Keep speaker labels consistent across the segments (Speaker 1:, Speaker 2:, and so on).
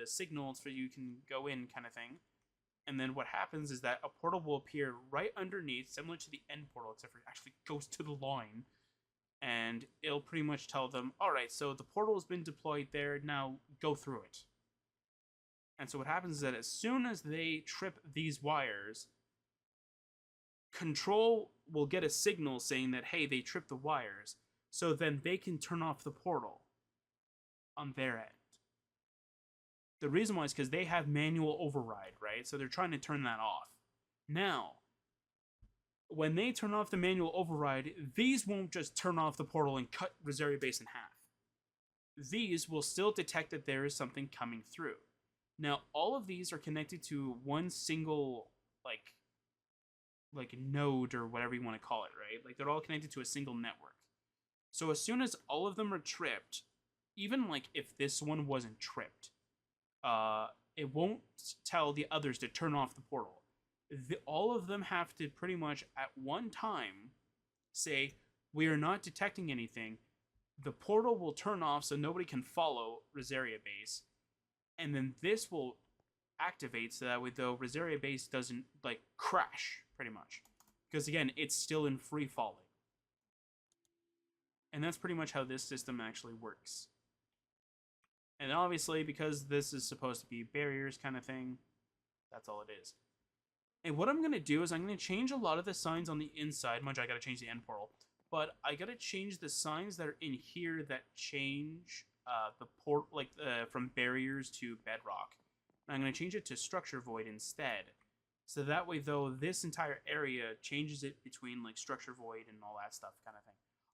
Speaker 1: the signals for you can go in kind of thing. And then what happens is that a portal will appear right underneath, similar to the end portal, except for it actually goes to the line. And it'll pretty much tell them, alright, so the portal has been deployed there, now go through it. And so what happens is that as soon as they trip these wires, Control will get a signal saying that, hey, they tripped the wires, so then they can turn off the portal on their end. The reason why is because they have manual override, right? So they're trying to turn that off. Now, when they turn off the manual override, these won't just turn off the portal and cut Rosaria base in half. These will still detect that there is something coming through. Now, all of these are connected to one single, like node or whatever you want to call it, right? Like, they're all connected to a single network. So as soon as all of them are tripped, even like if this one wasn't tripped, it won't tell the others to turn off the portal. All of them have to pretty much at one time say, we are not detecting anything. The portal will turn off so nobody can follow Rosaria base. And then this will activate so that way though Rosaria base doesn't like crash pretty much. Because again, it's still in free falling. And that's pretty much how this system actually works. And obviously, because this is supposed to be barriers kind of thing, that's all it is. And what I'm going to do is I'm going to change a lot of the signs on the inside. Mind you, I got to change the end portal. But I got to change the signs that are in here that change the port, like from barriers to bedrock. And I'm going to change it to structure void instead. So that way, though, this entire area changes it between like structure void and all that stuff kind of thing.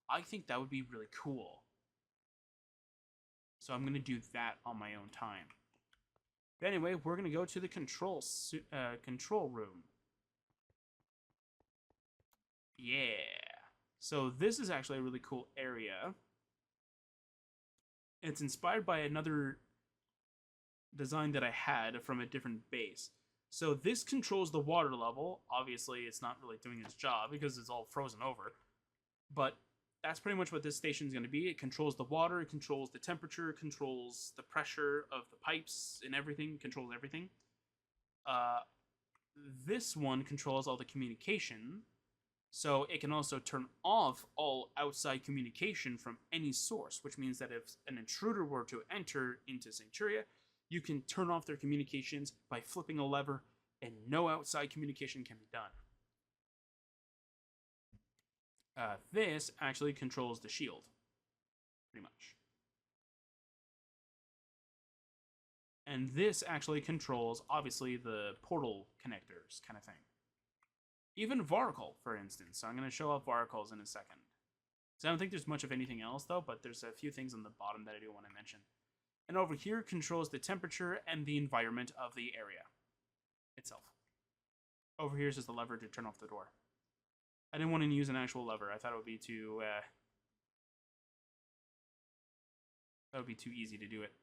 Speaker 1: I think that would be really cool. So I'm going to do that on my own time. But anyway, we're going to go to the control room. Yeah. So this is actually a really cool area. It's inspired by another design that I had from a different base. So this controls the water level. Obviously, it's not really doing its job because it's all frozen over. But that's pretty much what this station is going to be. It controls the water, it controls the temperature, it controls the pressure of the pipes and everything, controls everything. This one controls all the communication, so it can also turn off all outside communication from any source, which means that if an intruder were to enter into Sancturia, you can turn off their communications by flipping a lever, and no outside communication can be done. This actually controls the shield, pretty much. And this actually controls, obviously, the portal connectors kind of thing. Even Varkle, for instance. So I'm going to show off Varkles in a second. So I don't think there's much of anything else, though, but there's a few things on the bottom that I do want to mention. And over here controls the temperature and the environment of the area itself. Over here is just the lever to turn off the door. I didn't want to use an actual lever. I thought it would be too easy to do it.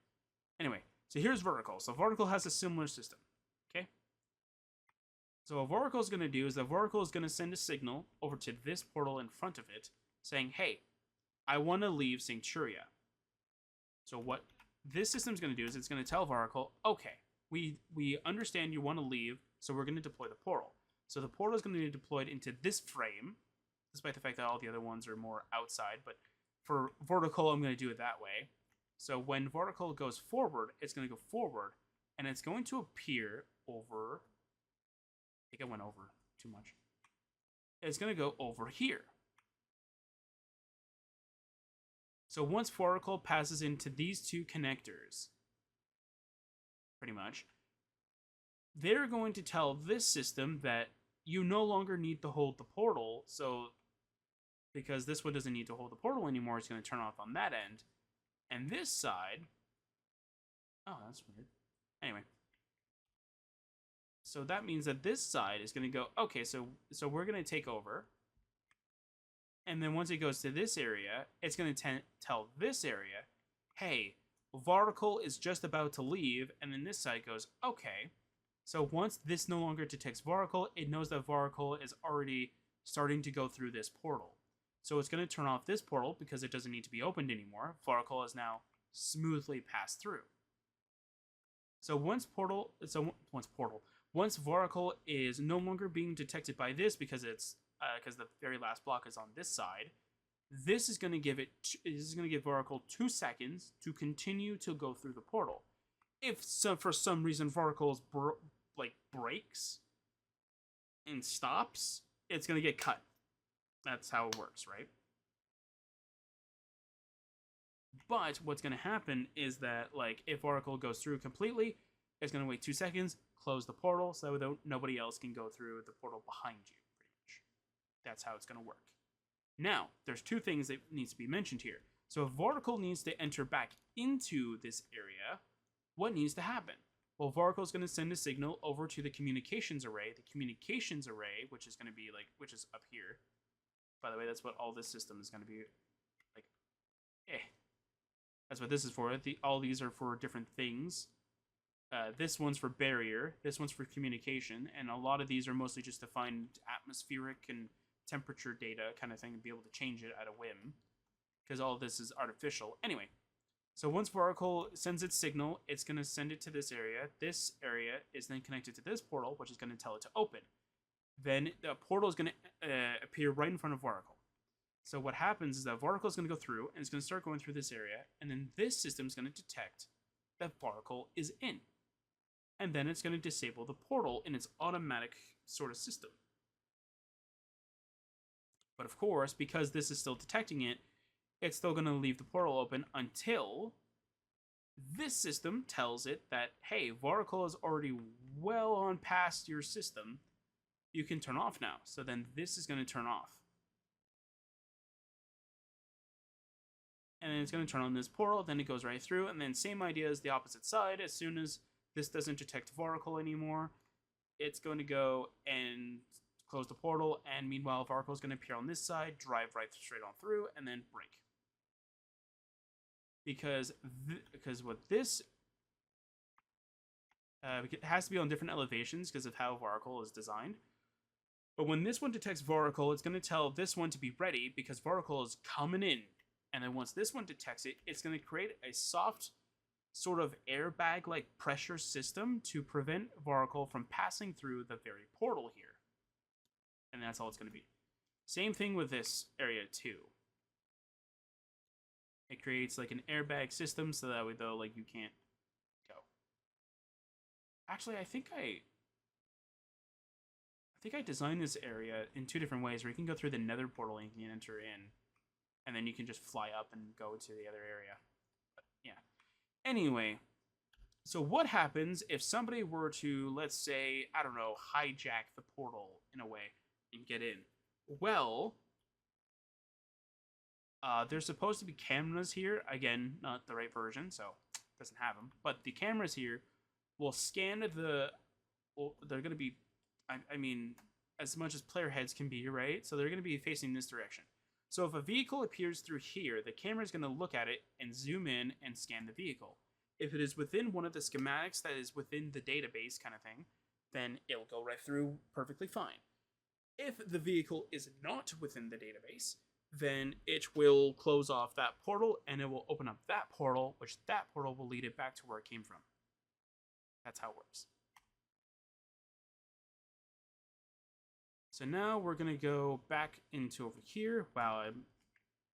Speaker 1: Anyway, so here's Vertical. So Vertical has a similar system. Okay. So what Vertical is going to do is that Vertical is going to send a signal over to this portal in front of it, saying, "Hey, I want to leave Sancturia." So what this system is going to do is it's going to tell Vertical, "Okay, we understand you want to leave, so we're going to deploy the portal." So the portal is going to be deployed into this frame, despite the fact that all the other ones are more outside. But for Vertical, I'm going to do it that way. So when Vertical goes forward, it's going to go forward, and it's going to appear over... I think I went over too much. It's going to go over here. So once Vertical passes into these two connectors, pretty much, they're going to tell this system that you no longer need to hold the portal, so because this one doesn't need to hold the portal anymore, it's going to turn off on that end. And this side... Oh, that's weird. Anyway. So that means that this side is going to go, okay, so we're going to take over. And then once it goes to this area, it's going to tell this area, hey, Varticle is just about to leave, and then this side goes, okay. So once this no longer detects Varticle, it knows that Varticle is already starting to go through this portal. So it's going to turn off this portal because it doesn't need to be opened anymore. Varticle has now smoothly passed through. So once Voracle is no longer being detected by this because it's because the very last block is on this side, this is going to give Voracle 2 seconds to continue to go through the portal. If for some reason Voracle breaks and stops, it's going to get cut. That's how it works, right? But what's going to happen is that, like, if Oracle goes through completely, it's going to wait 2 seconds, close the portal, so nobody else can go through the portal behind you, pretty much. That's how it's going to work. Now, there's 2 things that needs to be mentioned here. So if Oracle needs to enter back into this area, what needs to happen? Well, Voracle is going to send a signal over to the communications array. The communications array, which is going to be which is up here. By the way, that's what all this system is going to be like. That's what this is for. All these are for different things. This one's for barrier. This one's for communication, and a lot of these are mostly just to find atmospheric and temperature data kind of thing and be able to change it at a whim, because all of this is artificial. Anyway. So once Voracle sends its signal, it's going to send it to this area. This area is then connected to this portal, which is going to tell it to open. Then the portal is going to appear right in front of Voracle. So what happens is that Voracle is going to go through, and it's going to start going through this area, and then this system is going to detect that Voracle is in. And then it's going to disable the portal in its automatic sort of system. But of course, because this is still detecting it, it's still going to leave the portal open until this system tells it that, hey, Voracle is already well on past your system. You can turn off now. So then this is going to turn off. And then it's going to turn on this portal, then it goes right through, and then same idea as the opposite side. As soon as this doesn't detect Voracle anymore, it's going to go and close the portal, and meanwhile Voracle is going to appear on this side, drive right straight on through, and then break. Because with this, it has to be on different elevations because of how Voracle is designed. But when this one detects Voracle, it's going to tell this one to be ready because Voracle is coming in. And then once this one detects it, it's going to create a soft sort of airbag-like pressure system to prevent Voracle from passing through the very portal here. And that's all it's going to be. Same thing with this area too. It creates like an airbag system so that way though, like, you can't go. Actually, I think I designed this area in 2 different ways where you can go through the nether portal and you can enter in. And then you can just fly up and go to the other area. But, yeah. Anyway, so what happens if somebody were to, let's say, I don't know, hijack the portal in a way and get in? Well, there's supposed to be cameras here. Again, not the right version, so it doesn't have them. But the cameras here will scan the... Well, they're going to be... I mean, as much as player heads can be, right? So they're going to be facing this direction. So if a vehicle appears through here, the camera is going to look at it and zoom in and scan the vehicle. If it is within one of the schematics that is within the database kind of thing, then it will go right through perfectly fine. If the vehicle is not within the database, then it will close off that portal and it will open up that portal, which that portal will lead it back to where it came from. That's how it works. So now we're going to go back into over here. Wow,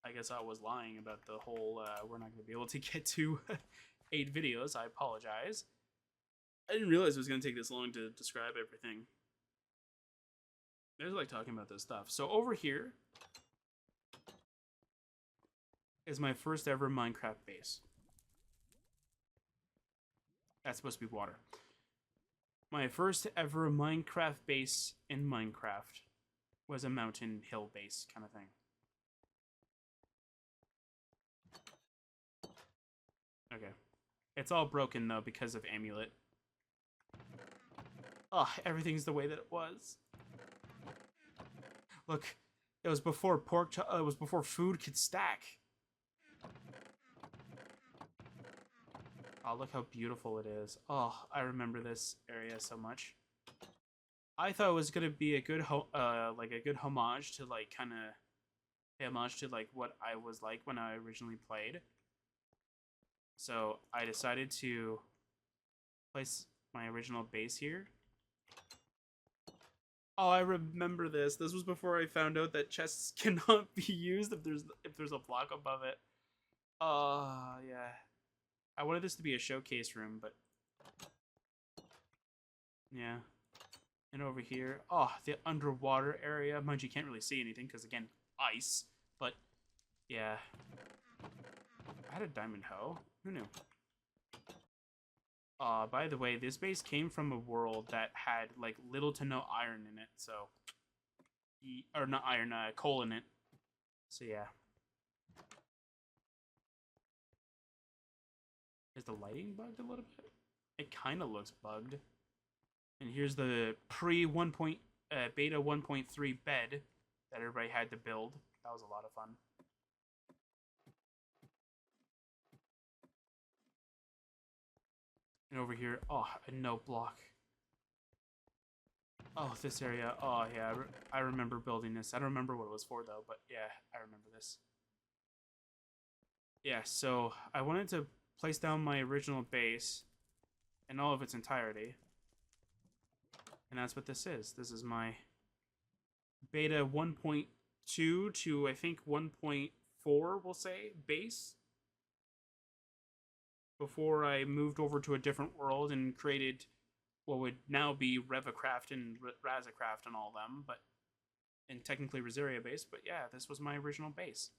Speaker 1: I guess I was lying about the whole, we're not going to be able to get to 8 videos. I apologize. I didn't realize it was going to take this long to describe everything. I just like talking about this stuff. So over here is my first ever Minecraft base. That's supposed to be water. My first ever Minecraft base in Minecraft was a mountain hill base kind of thing. Okay. It's all broken though because of Amulet. Oh, everything's the way that it was. Look, it was before it was before food could stack. Oh, look how beautiful it is. Oh, I remember this area so much. I thought it was gonna be a good homage to like kind of pay homage to like what I was like when I originally played. So I decided to place my original base here. Oh, I remember this. This was before I found out that chests cannot be used if there's a block above it. Yeah. I wanted this to be a showcase room, but yeah. And over here, oh, the underwater area. Mind you, can't really see anything because again, ice. But yeah, I had a diamond hoe. Who knew? By the way, this base came from a world that had like little to no iron in it, so or not iron, coal in it. So yeah. Is the lighting bugged a little bit? It kind of looks bugged. And here's the beta 1.3 bed that everybody had to build. That was a lot of fun. And over here, oh, a no block. Oh, this area. Oh, yeah, I remember building this. I don't remember what it was for, though, but yeah, I remember this. Yeah, so I wanted to place down my original base in all of its entirety. And that's what this is. This is my beta 1.2 to, I think, 1.4, we'll say, base. Before I moved over to a different world and created what would now be Revacraft and Razacraft and all them, but and technically Rosaria base, but yeah, this was my original base.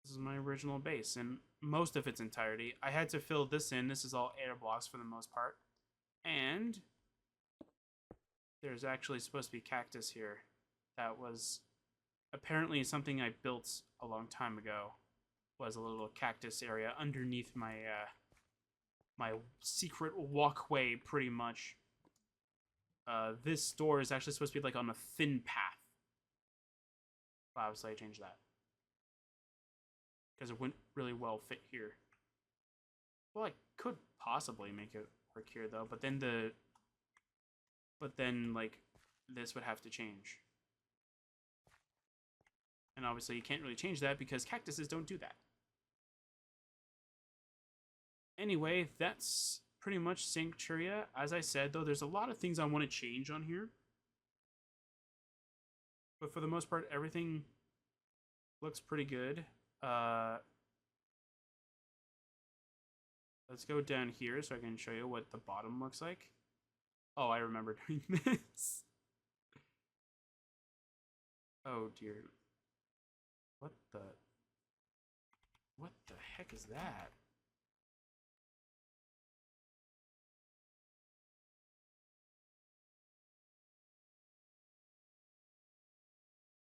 Speaker 1: This is my original base in most of its entirety. I had to fill this in. This is all air blocks for the most part. And there's actually supposed to be cactus here. That was apparently something I built a long time ago. Was a little cactus area underneath my my secret walkway, pretty much. This door is actually supposed to be like on a thin path. But obviously I changed that. Because it wouldn't really well fit here. Well, I could possibly make it work here though, but then like this would have to change. And obviously you can't really change that because cactuses don't do that. Anyway, that's pretty much Sancturia. As I said, though, there's a lot of things I want to change on here. But for the most part, everything looks pretty good. Let's go down here so I can show you what the bottom looks like. Oh, I remember doing this. Oh, dear. What the heck is that?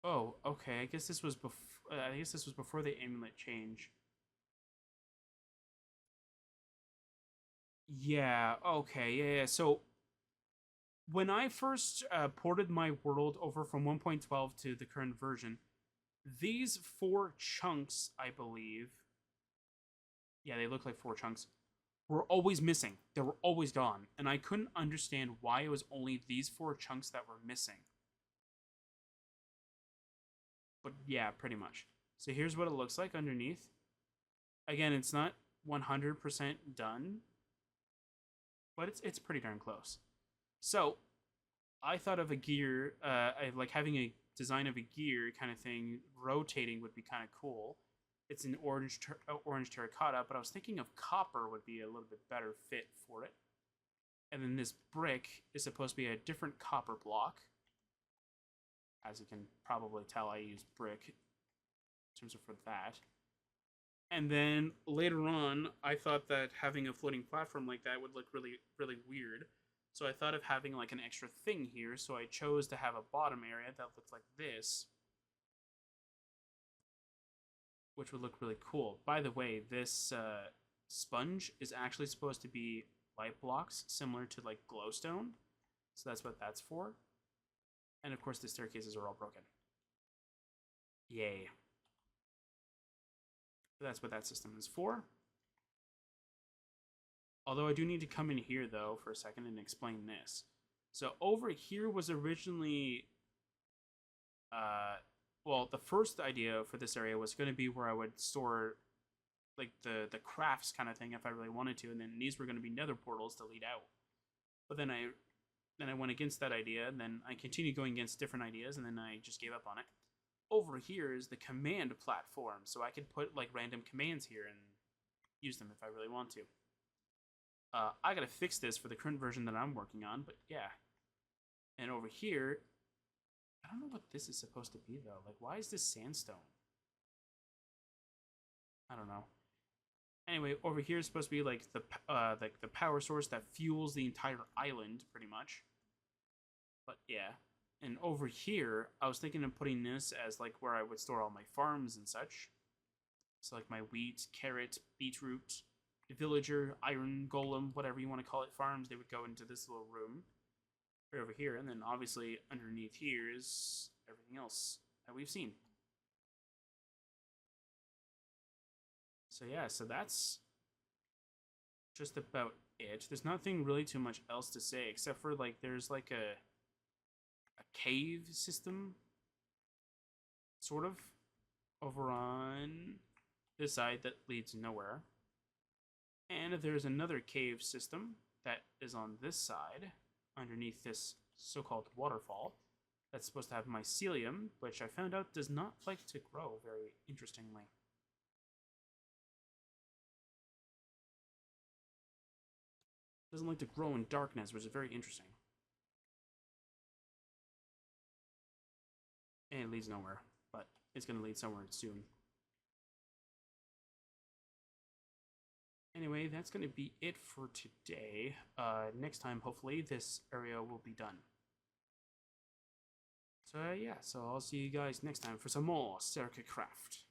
Speaker 1: Oh, okay. I guess this was before the amulet change. Yeah. Okay. Yeah. So when I first ported my world over from 1.12 to the current version, these 4 chunks, I believe, yeah, they look like 4 chunks, were always missing. They were always gone, and I couldn't understand why it was only these 4 chunks that were missing. But yeah, pretty much. So here's what it looks like underneath. Again, it's not 100% done, but it's pretty darn close. So I thought of a gear, like having a design of a gear kind of thing, rotating would be kind of cool. It's an orange terracotta, but I was thinking of copper would be a little bit better fit for it. And then this brick is supposed to be a different copper block. As you can probably tell, I use brick in terms of for that. And then later on, I thought that having a floating platform like that would look really, really weird. So I thought of having like an extra thing here. So I chose to have a bottom area that looked like this, which would look really cool. By the way, this sponge is actually supposed to be light blocks, similar to like glowstone. So that's what that's for. And of course, the staircases are all broken. Yay. That's what that system is for. Although I do need to come in here, though, for a second and explain this. So over here was originally... well, the first idea for this area was going to be where I would store like the crafts kind of thing if I really wanted to, and then these were going to be nether portals to lead out. But then I went against that idea, and then I continued going against different ideas, and then I just gave up on it. Over here is the command platform, so I could put like random commands here and use them if I really want to. I gotta fix this for the current version that I'm working on, but yeah. And over here, I don't know what this is supposed to be though. Like, why is this sandstone? I don't know. Anyway, over here is supposed to be like the power source that fuels the entire island, pretty much. But yeah, and over here, I was thinking of putting this as like where I would store all my farms and such. So like my wheat, carrot, beetroot, villager, iron golem, whatever you want to call it, farms, they would go into this little room right over here, and then obviously underneath here is everything else that we've seen. So yeah, so that's just about it. There's nothing really too much else to say, except for like there's like a cave system, sort of, over on this side that leads nowhere. And there's another cave system that is on this side, underneath this so-called waterfall, that's supposed to have mycelium, which I found out does not like to grow very interestingly. Doesn't like to grow in darkness, which is very interesting. And it leads nowhere, but it's going to lead somewhere soon. Anyway, that's going to be it for today. Next time, hopefully, this area will be done. So yeah, so I'll see you guys next time for some more Sercacraft.